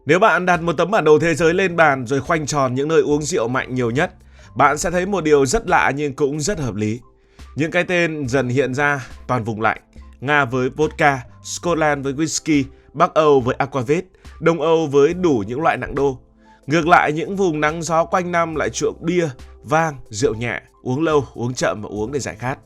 Nếu bạn đặt một tấm bản đồ thế giới lên bàn rồi khoanh tròn những nơi uống rượu mạnh nhiều nhất, bạn sẽ thấy một điều rất lạ nhưng cũng rất hợp lý. Những cái tên dần hiện ra toàn vùng lạnh. Nga với vodka, Scotland với whisky, Bắc Âu với aquavit, Đông Âu với đủ những loại nặng đô. Ngược lại, những vùng nắng gió quanh năm lại chuộng bia, vang, rượu nhẹ, uống lâu, uống chậm và uống để giải khát.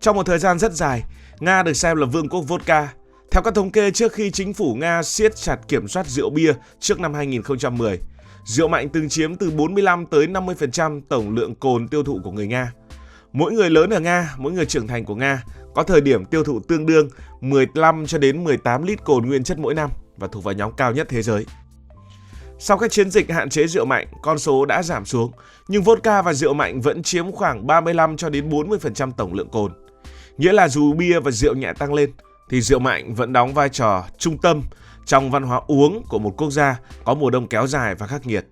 Trong một thời gian rất dài, Nga được xem là vương quốc vodka. Theo các thống kê, trước khi chính phủ Nga siết chặt kiểm soát rượu bia trước năm 2010, rượu mạnh từng chiếm từ 45 tới 50% tổng lượng cồn tiêu thụ của người Nga. Mỗi người lớn ở Nga, mỗi người trưởng thành của Nga có thời điểm tiêu thụ tương đương 15 cho đến 18 lít cồn nguyên chất mỗi năm và thuộc vào nhóm cao nhất thế giới. Sau các chiến dịch hạn chế rượu mạnh, con số đã giảm xuống, nhưng vodka và rượu mạnh vẫn chiếm khoảng 35 cho đến 40% tổng lượng cồn. Nghĩa là dù bia và rượu nhẹ tăng lên, thì rượu mạnh vẫn đóng vai trò trung tâm trong văn hóa uống của một quốc gia có mùa đông kéo dài và khắc nghiệt.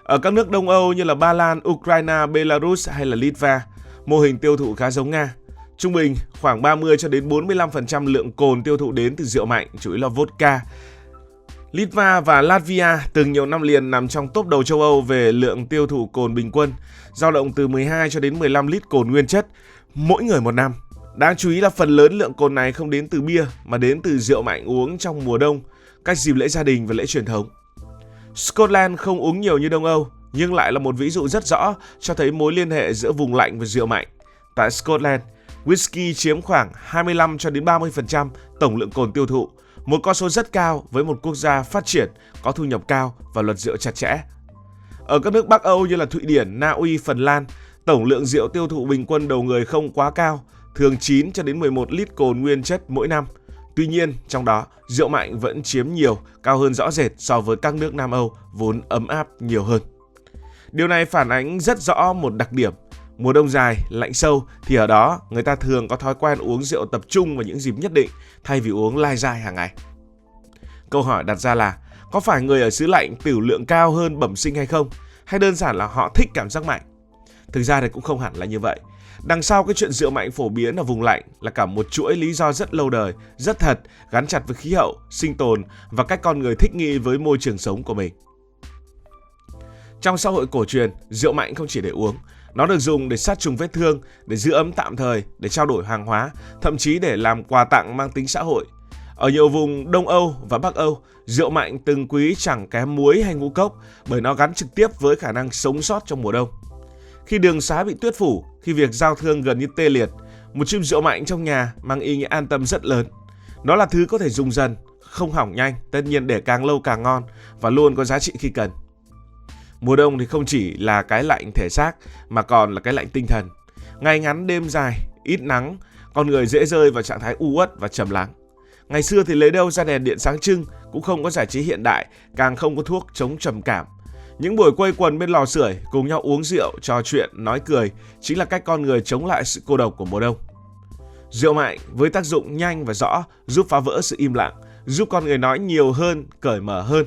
Ở các nước Đông Âu như là Ba Lan, Ukraine, Belarus hay là Litva, mô hình tiêu thụ khá giống Nga. Trung bình khoảng 30 cho đến 45% lượng cồn tiêu thụ đến từ rượu mạnh, chủ yếu là vodka. Litva và Latvia từng nhiều năm liền nằm trong top đầu châu Âu về lượng tiêu thụ cồn bình quân, dao động từ 12 cho đến 15 lít cồn nguyên chất mỗi người một năm. Đáng chú ý là phần lớn lượng cồn này không đến từ bia mà đến từ rượu mạnh uống trong mùa đông, các dịp lễ gia đình và lễ truyền thống. Scotland không uống nhiều như Đông Âu, nhưng lại là một ví dụ rất rõ cho thấy mối liên hệ giữa vùng lạnh và rượu mạnh. Tại Scotland, whisky chiếm khoảng 25 cho đến 30% tổng lượng cồn tiêu thụ, một con số rất cao với một quốc gia phát triển, có thu nhập cao và luật rượu chặt chẽ. Ở các nước Bắc Âu như là Thụy Điển, Na Uy, Phần Lan, tổng lượng rượu tiêu thụ bình quân đầu người không quá cao, thường 9 cho đến 11 lít cồn nguyên chất mỗi năm. Tuy nhiên, trong đó, rượu mạnh vẫn chiếm nhiều, cao hơn rõ rệt so với các nước Nam Âu vốn ấm áp nhiều hơn. Điều này phản ánh rất rõ một đặc điểm. Mùa đông dài, lạnh sâu thì ở đó người ta thường có thói quen uống rượu tập trung vào những dịp nhất định thay vì uống lai dai hàng ngày. Câu hỏi đặt ra là có phải người ở xứ lạnh tửu lượng cao hơn bẩm sinh hay không? Hay đơn giản là họ thích cảm giác mạnh? Thực ra thì cũng không hẳn là như vậy. Đằng sau cái chuyện rượu mạnh phổ biến ở vùng lạnh là cả một chuỗi lý do rất lâu đời, rất thật, gắn chặt với khí hậu, sinh tồn và cách con người thích nghi với môi trường sống của mình. Trong xã hội cổ truyền, rượu mạnh không chỉ để uống, nó được dùng để sát trùng vết thương, để giữ ấm tạm thời, để trao đổi hàng hóa, thậm chí để làm quà tặng mang tính xã hội. Ở nhiều vùng Đông Âu và Bắc Âu, rượu mạnh từng quý chẳng kém muối hay ngũ cốc bởi nó gắn trực tiếp với khả năng sống sót trong mùa đông. Khi đường xá bị tuyết phủ, khi việc giao thương gần như tê liệt, một chum rượu mạnh trong nhà mang ý nghĩa an tâm rất lớn. Nó là thứ có thể dùng dần, không hỏng nhanh, tất nhiên để càng lâu càng ngon và luôn có giá trị khi cần. Mùa đông thì không chỉ là cái lạnh thể xác mà còn là cái lạnh tinh thần. Ngày ngắn đêm dài, ít nắng, con người dễ rơi vào trạng thái u uất và trầm lắng. Ngày xưa thì lấy đâu ra đèn điện sáng trưng, cũng không có giải trí hiện đại, càng không có thuốc chống trầm cảm. Những buổi quây quần bên lò sưởi, cùng nhau uống rượu, trò chuyện, nói cười chính là cách con người chống lại sự cô độc của mùa đông. Rượu mạnh với tác dụng nhanh và rõ giúp phá vỡ sự im lặng, giúp con người nói nhiều hơn, cởi mở hơn.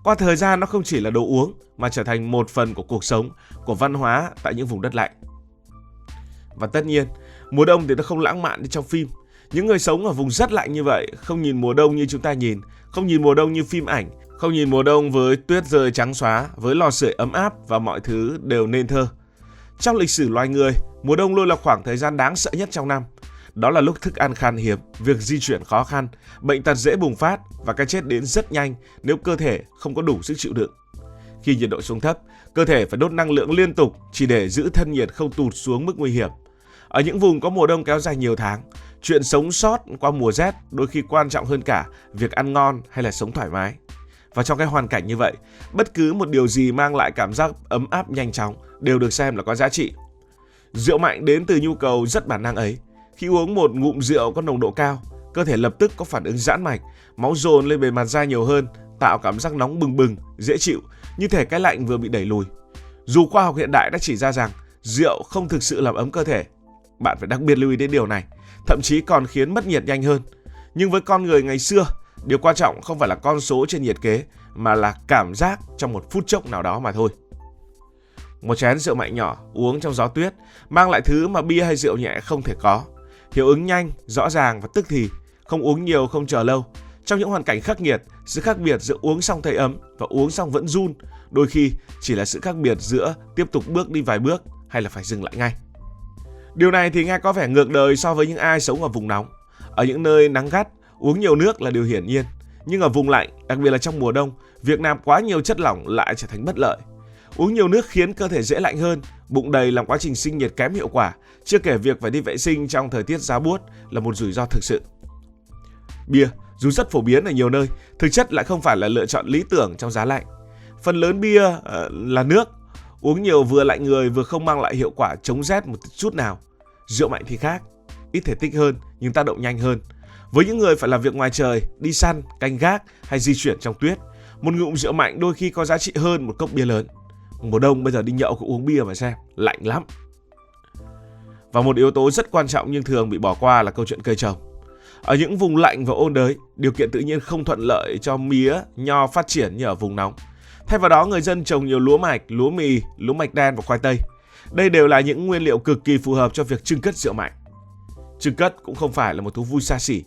Qua thời gian nó không chỉ là đồ uống mà trở thành một phần của cuộc sống, của văn hóa tại những vùng đất lạnh. Và tất nhiên, mùa đông thì nó không lãng mạn như trong phim. Những người sống ở vùng rất lạnh như vậy không nhìn mùa đông như chúng ta nhìn, không nhìn mùa đông như phim ảnh, không nhìn mùa đông với tuyết rơi trắng xóa, với lò sưởi ấm áp và mọi thứ đều nên thơ. Trong lịch sử loài người, mùa đông luôn là khoảng thời gian đáng sợ nhất trong năm. Đó là lúc thức ăn khan hiếm, việc di chuyển khó khăn, bệnh tật dễ bùng phát và cái chết đến rất nhanh nếu cơ thể không có đủ sức chịu đựng. Khi nhiệt độ xuống thấp, cơ thể phải đốt năng lượng liên tục chỉ để giữ thân nhiệt không tụt xuống mức nguy hiểm. Ở những vùng có mùa đông kéo dài nhiều tháng, chuyện sống sót qua mùa rét đôi khi quan trọng hơn cả việc ăn ngon hay là sống thoải mái. Và trong cái hoàn cảnh như vậy, bất cứ một điều gì mang lại cảm giác ấm áp nhanh chóng đều được xem là có giá trị. Rượu mạnh đến từ nhu cầu rất bản năng ấy. Khi uống một ngụm rượu có nồng độ cao, cơ thể lập tức có phản ứng giãn mạch, máu dồn lên bề mặt da nhiều hơn, tạo cảm giác nóng bừng bừng, dễ chịu, như thể cái lạnh vừa bị đẩy lùi. Dù khoa học hiện đại đã chỉ ra rằng rượu không thực sự làm ấm cơ thể, bạn phải đặc biệt lưu ý đến điều này, thậm chí còn khiến mất nhiệt nhanh hơn. Nhưng với con người ngày xưa, điều quan trọng không phải là con số trên nhiệt kế, mà là cảm giác trong một phút chốc nào đó mà thôi. Một chén rượu mạnh nhỏ uống trong gió tuyết mang lại thứ mà bia hay rượu nhẹ không thể có. Hiệu ứng nhanh, rõ ràng và tức thì, không uống nhiều, không chờ lâu. Trong những hoàn cảnh khắc nghiệt, sự khác biệt giữa uống xong thấy ấm và uống xong vẫn run đôi khi chỉ là sự khác biệt giữa tiếp tục bước đi vài bước hay là phải dừng lại ngay. Điều này thì nghe có vẻ ngược đời so với những ai sống ở vùng nóng. Ở những nơi nắng gắt, uống nhiều nước là điều hiển nhiên. Nhưng ở vùng lạnh, đặc biệt là trong mùa đông, việc nạp quá nhiều chất lỏng lại trở thành bất lợi. Uống nhiều nước khiến cơ thể dễ lạnh hơn, bụng đầy làm quá trình sinh nhiệt kém hiệu quả, chưa kể việc phải đi vệ sinh trong thời tiết giá buốt là một rủi ro thực sự. Bia, dù rất phổ biến ở nhiều nơi, thực chất lại không phải là lựa chọn lý tưởng trong giá lạnh. Phần lớn bia là nước, uống nhiều vừa lạnh người vừa không mang lại hiệu quả chống rét một chút nào. Rượu mạnh thì khác, ít thể tích hơn nhưng tác động nhanh hơn. Với những người phải làm việc ngoài trời, đi săn, canh gác hay di chuyển trong tuyết, một ngụm rượu mạnh đôi khi có giá trị hơn một cốc bia lớn. Mùa đông bây giờ đi nhậu cũng uống bia mà xem, lạnh lắm. Và một yếu tố rất quan trọng nhưng thường bị bỏ qua là câu chuyện cây trồng. Ở những vùng lạnh và ôn đới, điều kiện tự nhiên không thuận lợi cho mía, nho phát triển như ở vùng nóng. Thay vào đó, người dân trồng nhiều lúa mạch, lúa mì, lúa mạch đen và khoai tây. Đây đều là những nguyên liệu cực kỳ phù hợp cho việc chưng cất rượu mạnh. Chưng cất cũng không phải là một thú vui xa xỉ.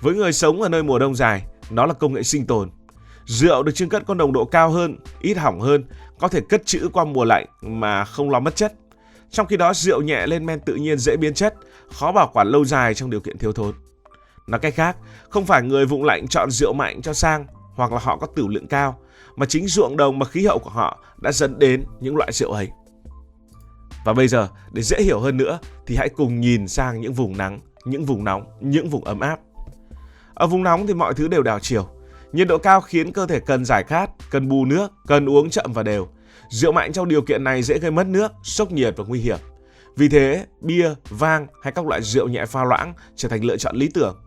Với người sống ở nơi mùa đông dài, nó là công nghệ sinh tồn. Rượu được chưng cất có nồng độ cao hơn, ít hỏng hơn, có thể cất trữ qua mùa lạnh mà không lo mất chất. Trong khi đó, rượu nhẹ lên men tự nhiên dễ biến chất, khó bảo quản lâu dài trong điều kiện thiếu thốn. Nói cách khác, không phải người vùng lạnh chọn rượu mạnh cho sang hoặc là họ có tửu lượng cao, mà chính ruộng đồng và khí hậu của họ đã dẫn đến những loại rượu ấy. Và bây giờ, để dễ hiểu hơn nữa thì hãy cùng nhìn sang những vùng nắng, những vùng nóng, những vùng ấm áp. Ở vùng nóng thì mọi thứ đều đảo chiều. Nhiệt độ cao khiến cơ thể cần giải khát, cần bù nước, cần uống chậm và đều. Rượu mạnh trong điều kiện này dễ gây mất nước, sốc nhiệt và nguy hiểm. Vì thế, bia, vang hay các loại rượu nhẹ pha loãng trở thành lựa chọn lý tưởng.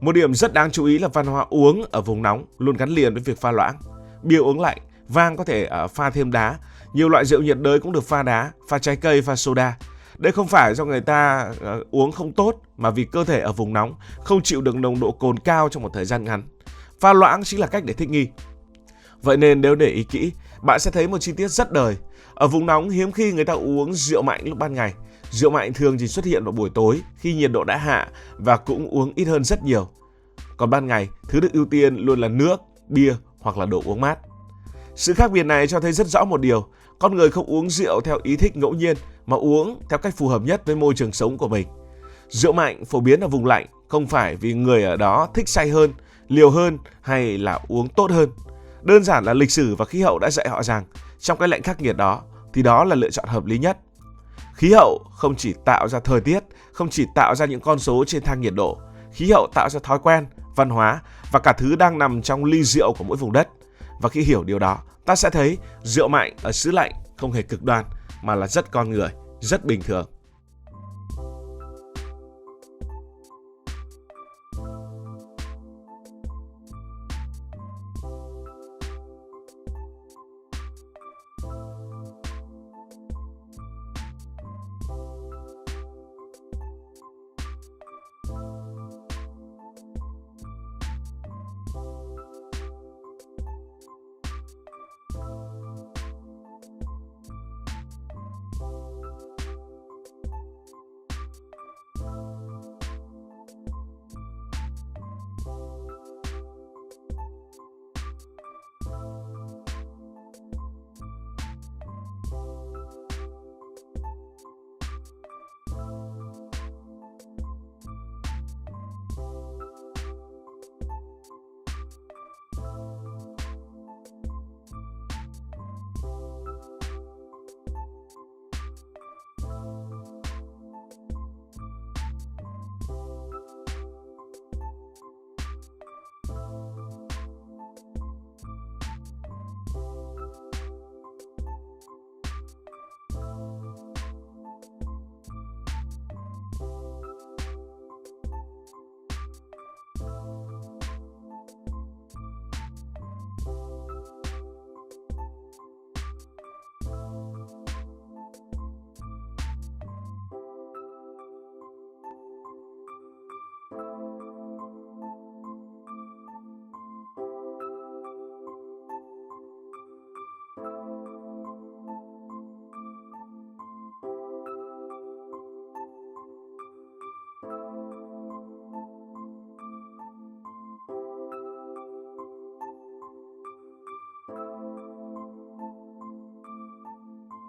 Một điểm rất đáng chú ý là văn hóa uống ở vùng nóng luôn gắn liền với việc pha loãng. Bia uống lạnh, vang có thể pha thêm đá. Nhiều loại rượu nhiệt đới cũng được pha đá, pha trái cây, pha soda. Đây không phải do người ta uống không tốt, mà vì cơ thể ở vùng nóng không chịu được nồng độ cồn cao trong một thời gian ngắn. Pha loãng chính là cách để thích nghi. Vậy nên nếu để ý kỹ, bạn sẽ thấy một chi tiết rất đời. Ở vùng nóng hiếm khi người ta uống rượu mạnh lúc ban ngày. Rượu mạnh thường chỉ xuất hiện vào buổi tối khi nhiệt độ đã hạ và cũng uống ít hơn rất nhiều. Còn ban ngày, thứ được ưu tiên luôn là nước, bia hoặc là đồ uống mát. Sự khác biệt này cho thấy rất rõ một điều, con người không uống rượu theo ý thích ngẫu nhiên mà uống theo cách phù hợp nhất với môi trường sống của mình. Rượu mạnh phổ biến ở vùng lạnh không phải vì người ở đó thích say hơn, liều hơn hay là uống tốt hơn. Đơn giản là lịch sử và khí hậu đã dạy họ rằng trong cái lạnh khắc nghiệt đó thì đó là lựa chọn hợp lý nhất. Khí hậu không chỉ tạo ra thời tiết, không chỉ tạo ra những con số trên thang nhiệt độ, khí hậu tạo ra thói quen, văn hóa và cả thứ đang nằm trong ly rượu của mỗi vùng đất. Và khi hiểu điều đó, ta sẽ thấy rượu mạnh ở xứ lạnh không hề cực đoan mà là rất con người, rất bình thường.